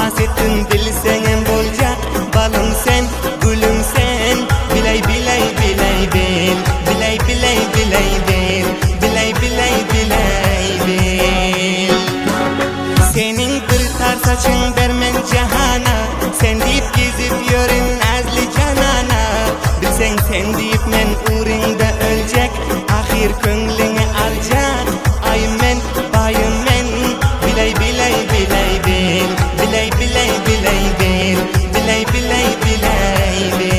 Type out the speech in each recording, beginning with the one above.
ihsas ettin bilsen bolacak. Balım sen, gülüm sen, biley biley biley bil, biley biley biley bil, biley biley biley bil. Senin bir tar saçın dermen cihana, sen deyip gezip yörün azli canana. Bilsen sen deyip men uğrunda ölecek, ahir könlüne alacak. Ay men, bayım men, biley biley biley bil, biley biley biley bil, biley biley biley bil.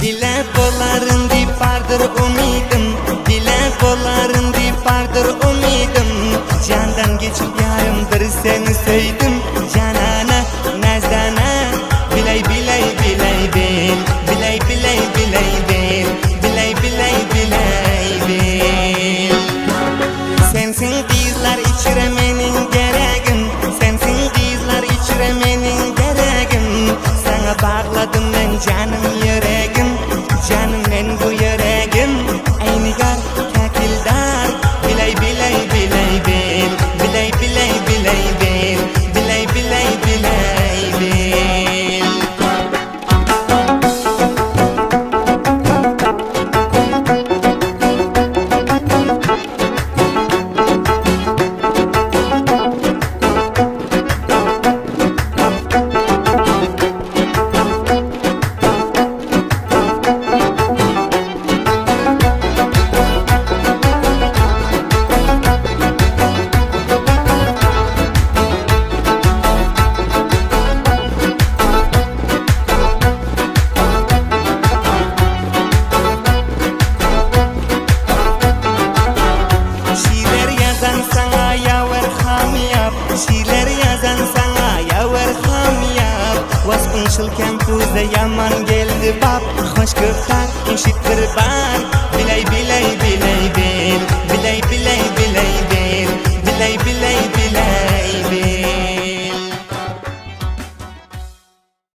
Dile boların dip vardır umidim, dile boların dip vardır umidim. Candan geçip yarımdır seni söyledim, canana nazdana. Biley biley biley bil, biley biley biley bil, biley biley biley bil. Sensin dizler içiremenin geregin, sensin dizler içiremenin geregin. Sana bağladım ben canım yüreğim, canım ben bu yüreğim. Ey nigar kakildar, biley biley biley bil, biley biley biley bil, biley biley biley bil. Şiirler yazan sana yaver hamyap. Vasfın şıl kempuzda yaman geldi bab, hoş göktar eşittir bar.